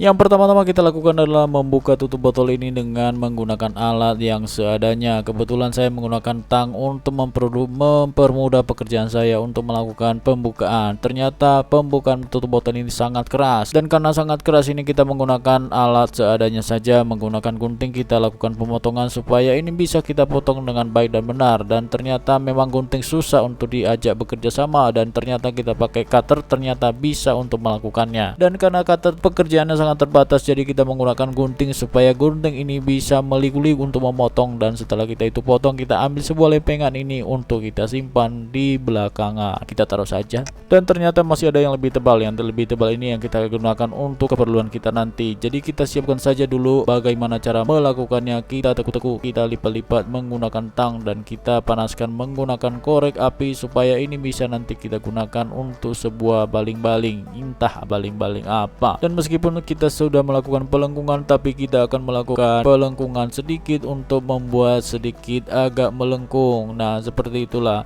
Yang pertama-tama kita lakukan adalah membuka tutup botol ini dengan menggunakan alat yang seadanya. Kebetulan saya menggunakan tang untuk mempermudah pekerjaan saya untuk melakukan pembukaan. Ternyata pembukaan tutup botol ini sangat keras, dan karena sangat keras ini kita menggunakan alat seadanya saja. Menggunakan gunting kita lakukan pemotongan supaya ini bisa kita potong dengan baik dan benar. Dan ternyata memang gunting susah untuk diajak bekerja sama, dan ternyata kita pakai cutter ternyata bisa untuk melakukannya. Dan karena cutter pekerjaannya sangat terbatas, jadi kita menggunakan gunting supaya gunting ini bisa meliku-liku untuk memotong. Dan setelah kita itu potong, kita ambil sebuah lempengan ini untuk kita simpan di belakangan. Kita taruh saja, dan ternyata masih ada yang lebih tebal. Yang lebih tebal ini yang kita gunakan untuk keperluan kita nanti. Jadi kita siapkan saja dulu bagaimana cara melakukannya. Kita tekuk-tekuk, kita lipat-lipat menggunakan tang, dan kita panaskan menggunakan korek api supaya ini bisa nanti kita gunakan untuk sebuah baling-baling, entah baling-baling apa. Dan meskipun kita sudah melakukan pelengkungan, tapi kita akan melakukan pelengkungan sedikit untuk membuat sedikit agak melengkung. Nah, seperti itulah.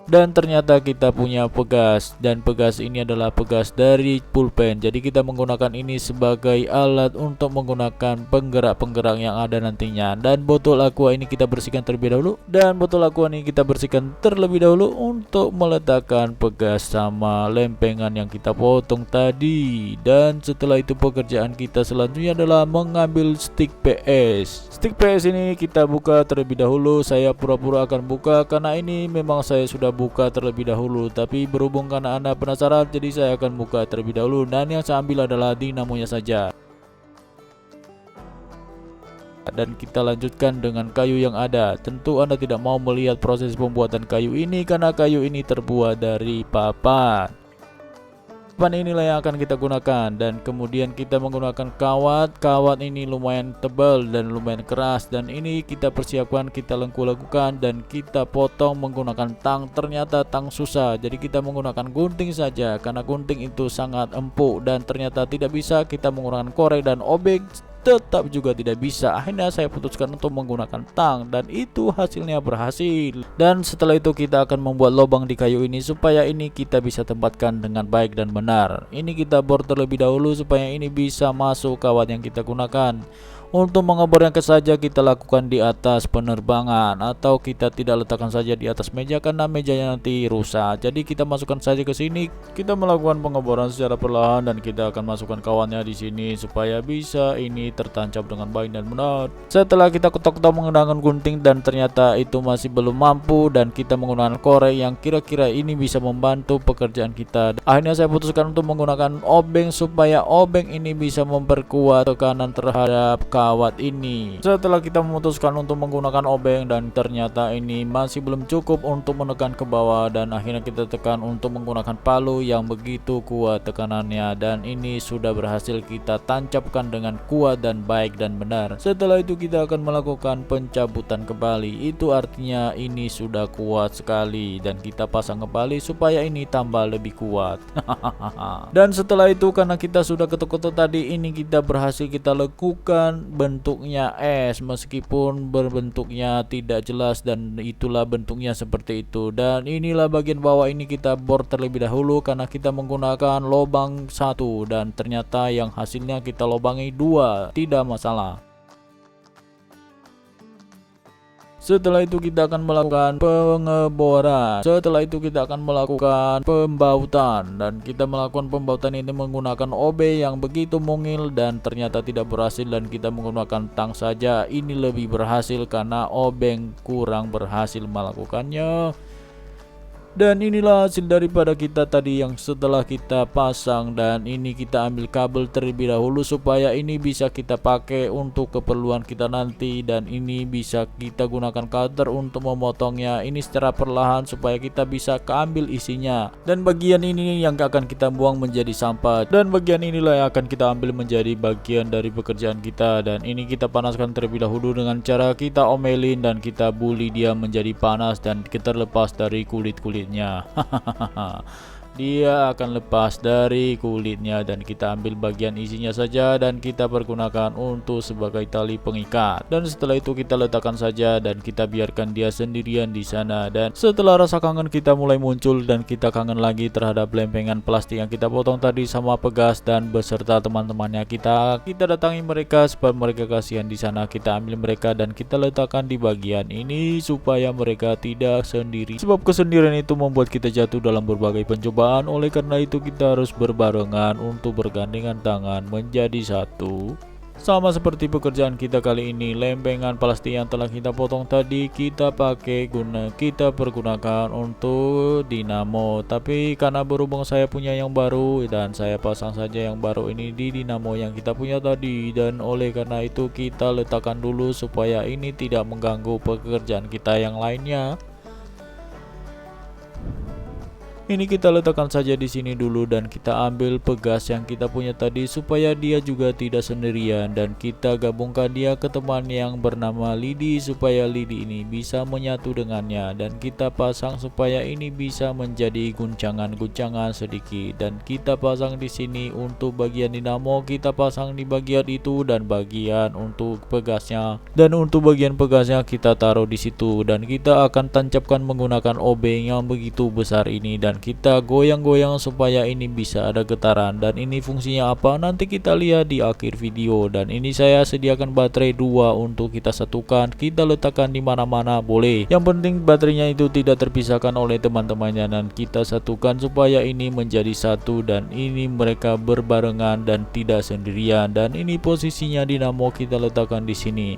Dan ternyata kita punya pegas, dan pegas ini adalah pegas dari pulpen. Jadi kita menggunakan ini sebagai alat untuk menggunakan penggerak-penggerak yang ada nantinya. Dan botol aqua ini kita bersihkan terlebih dahulu, dan botol aqua ini kita bersihkan terlebih dahulu untuk meletakkan pegas sama lempengan yang kita potong tadi. Dan setelah itu pekerjaan kita selanjutnya adalah mengambil stick PS. Stick PS ini kita buka terlebih dahulu. Saya pura-pura akan buka karena ini memang saya sudah buka terlebih dahulu, tapi berhubung karena Anda penasaran, jadi saya akan buka terlebih dahulu. Dan yang saya ambil adalah dinamonya saja, dan kita lanjutkan dengan kayu yang ada. Tentu Anda tidak mau melihat proses pembuatan kayu ini karena kayu ini terbuat dari papan. Papan inilah yang akan kita gunakan, dan kemudian kita menggunakan kawat ini lumayan tebal dan lumayan keras, dan ini kita persiapkan, kita lengku-lengkukan, dan kita potong menggunakan tang. Ternyata tang susah, jadi kita menggunakan gunting saja karena gunting itu sangat empuk, dan ternyata tidak bisa kita menggunakan korek dan obeng, tetap juga tidak bisa. Akhirnya saya putuskan untuk menggunakan tang, dan itu hasilnya berhasil. Dan setelah itu kita akan membuat lubang di kayu ini supaya ini kita bisa tempatkan dengan baik dan benar. Ini kita bor terlebih dahulu supaya ini bisa masuk kawat yang kita gunakan. Untuk mengebornya saja kita lakukan di atas penerbangan, atau kita tidak letakkan saja di atas meja karena mejanya nanti rusak. Jadi kita masukkan saja ke sini. Kita melakukan pengeboran secara perlahan, dan kita akan masukkan kawannya di sini supaya bisa ini tertancap dengan baik dan benar. Setelah kita ketok-ketok menggunakan gunting dan ternyata itu masih belum mampu, dan kita menggunakan korek yang kira-kira ini bisa membantu pekerjaan kita. Akhirnya saya putuskan untuk menggunakan obeng supaya obeng ini bisa memperkuat tekanan terhadap kawat ini. Setelah kita memutuskan untuk menggunakan obeng, dan ternyata ini masih belum cukup untuk menekan ke bawah, dan akhirnya kita tekan untuk menggunakan palu yang begitu kuat tekanannya, dan ini sudah berhasil kita tancapkan dengan kuat dan baik dan benar. Setelah itu kita akan melakukan pencabutan kembali. Itu artinya ini sudah kuat sekali, dan kita pasang kembali supaya ini tambah lebih kuat. Dan setelah itu karena kita sudah ketuk-ketuk tadi, ini kita berhasil kita lakukan bentuknya es, meskipun berbentuknya tidak jelas, dan itulah bentuknya seperti itu. Dan inilah bagian bawah ini kita bor terlebih dahulu karena kita menggunakan lubang satu, dan ternyata yang hasilnya kita lobangi dua, tidak masalah. Setelah itu kita akan melakukan pengeboran. Setelah itu kita akan melakukan pembautan, dan kita melakukan pembautan ini menggunakan OB yang begitu mungil, dan ternyata tidak berhasil, dan kita menggunakan tang saja. Ini lebih berhasil karena obeng kurang berhasil melakukannya. Dan inilah hasil daripada kita tadi yang setelah kita pasang, dan ini kita ambil kabel terlebih dahulu supaya ini bisa kita pakai untuk keperluan kita nanti, dan ini bisa kita gunakan cutter untuk memotongnya ini secara perlahan supaya kita bisa keambil isinya. Dan bagian ini yang akan kita buang menjadi sampah, dan bagian inilah yang akan kita ambil menjadi bagian dari pekerjaan kita. Dan ini kita panaskan terlebih dahulu dengan cara kita omelin, dan kita bully dia menjadi panas dan kita lepas dari kulit-kulitnya. dia akan lepas dari kulitnya, dan kita ambil bagian isinya saja dan kita pergunakan untuk sebagai tali pengikat. Dan setelah itu kita letakkan saja dan kita biarkan dia sendirian di sana. Dan setelah rasa kangen kita mulai muncul dan kita kangen lagi terhadap lempengan plastik yang kita potong tadi sama Pegas dan beserta teman-temannya, kita datangi mereka supaya mereka kasihan di sana. Kita ambil mereka dan kita letakkan di bagian ini supaya mereka tidak sendiri, sebab kesendirian itu membuat kita jatuh dalam berbagai pencobaan. Oleh karena itu kita harus berbarengan untuk bergandengan tangan menjadi satu. Sama seperti pekerjaan kita kali ini, lempengan plastik yang telah kita potong tadi kita pergunakan untuk dinamo. Tapi karena berhubung saya punya yang baru dan saya pasang saja yang baru ini di dinamo yang kita punya tadi, dan oleh karena itu kita letakkan dulu supaya ini tidak mengganggu pekerjaan kita yang lainnya. Ini kita letakkan saja di sini dulu dan kita ambil Pegas yang kita punya tadi supaya dia juga tidak sendirian, dan kita gabungkan dia ke teman yang bernama Lidi supaya Lidi ini bisa menyatu dengannya, dan kita pasang supaya ini bisa menjadi guncangan-guncangan sedikit. Dan kita pasang di sini untuk bagian dinamo, kita pasang di bagian itu, dan bagian untuk Pegasnya, dan untuk bagian Pegasnya kita taruh di situ, dan kita akan tancapkan menggunakan obeng yang begitu besar ini, dan kita goyang-goyang supaya ini bisa ada getaran. Dan ini fungsinya apa nanti kita lihat di akhir video. Dan ini saya sediakan baterai 2 untuk kita satukan, kita letakkan di mana-mana boleh, yang penting baterainya itu tidak terpisahkan oleh teman-temannya, dan kita satukan supaya ini menjadi satu dan ini mereka berbarengan dan tidak sendirian. Dan ini posisinya dinamo kita letakkan di sini.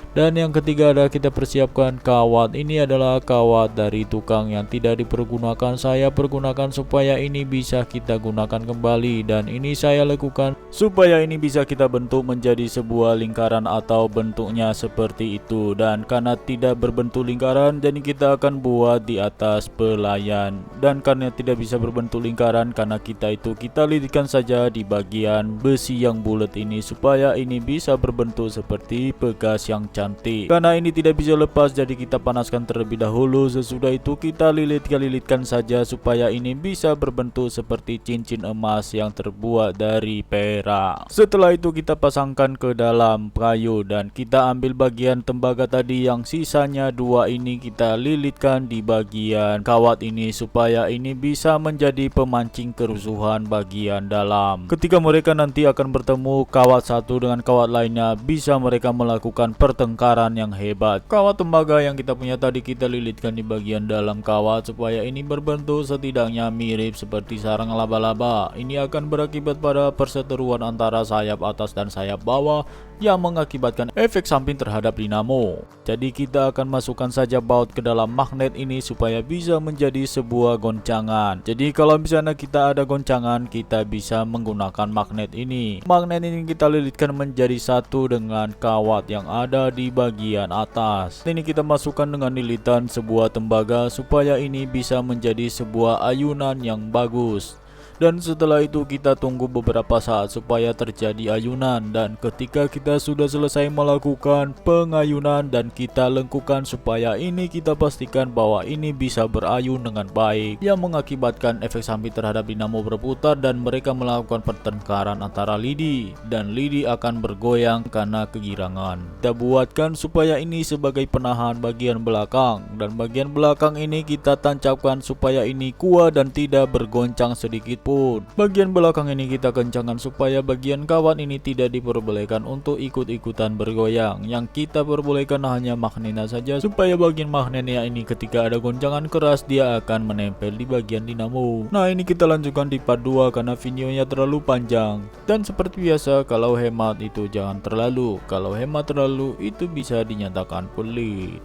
Dan yang ketiga adalah kita persiapkan kawat. Ini adalah kawat dari tukang yang tidak dipergunakan, saya pergunakan supaya ini bisa kita gunakan kembali. Dan ini saya lakukan supaya ini bisa kita bentuk menjadi sebuah lingkaran atau bentuknya seperti itu. Dan karena tidak berbentuk lingkaran, jadi kita akan buat di atas pelayan. Dan karena tidak bisa berbentuk lingkaran, karena kita lilitkan saja di bagian besi yang bulat ini supaya ini bisa berbentuk seperti Pegas yang cantik. Karena ini tidak bisa lepas, jadi kita panaskan terlebih dahulu. Sesudah itu kita lilitkan saja supaya ini bisa berbentuk seperti cincin emas yang terbuat dari perak. Setelah itu kita pasangkan ke dalam kayu, dan kita ambil bagian tembaga tadi yang sisanya 2 ini kita lilitkan di bagian kawat ini supaya ini bisa menjadi pemancing kerusuhan bagian dalam. Ketika mereka nanti akan bertemu kawat satu dengan kawat lainnya, bisa mereka melakukan pertengkaran yang hebat. Kawat tembaga yang kita punya tadi kita lilitkan di bagian dalam kawat supaya ini berbentuk setidaknya mirip seperti sarang laba-laba. Ini akan berakibat pada perseteruan antara sayap atas dan sayap bawah yang mengakibatkan efek samping terhadap dinamo. Jadi kita akan masukkan saja baut ke dalam magnet ini supaya bisa menjadi sebuah goncangan. Jadi kalau misalnya kita ada goncangan, kita bisa menggunakan magnet ini. Magnet ini kita lilitkan menjadi satu dengan kawat yang ada di bagian atas. Ini kita masukkan dengan lilitan sebuah tembaga supaya ini bisa menjadi sebuah ayunan yang bagus. Dan setelah itu kita tunggu beberapa saat supaya terjadi ayunan. Dan ketika kita sudah selesai melakukan pengayunan dan kita lengkukan supaya ini kita pastikan bahwa ini bisa berayun dengan baik, yang mengakibatkan efek samping terhadap dinamo berputar dan mereka melakukan pertengkaran antara lidi, dan lidi akan bergoyang karena kegirangan. Kita buatkan supaya ini sebagai penahan bagian belakang, dan bagian belakang ini kita tancapkan supaya ini kuat dan tidak bergoncang sedikit. Bagian belakang ini kita kencangkan supaya bagian kawat ini tidak diperbolehkan untuk ikut-ikutan bergoyang. Yang kita perbolehkan hanya magnetnya saja, supaya bagian magnetnya ini ketika ada goncangan keras dia akan menempel di bagian dinamo. Nah, ini kita lanjutkan di part 2 karena videonya terlalu panjang. Dan seperti biasa, kalau hemat itu jangan terlalu, kalau hemat terlalu itu bisa dinyatakan pelit.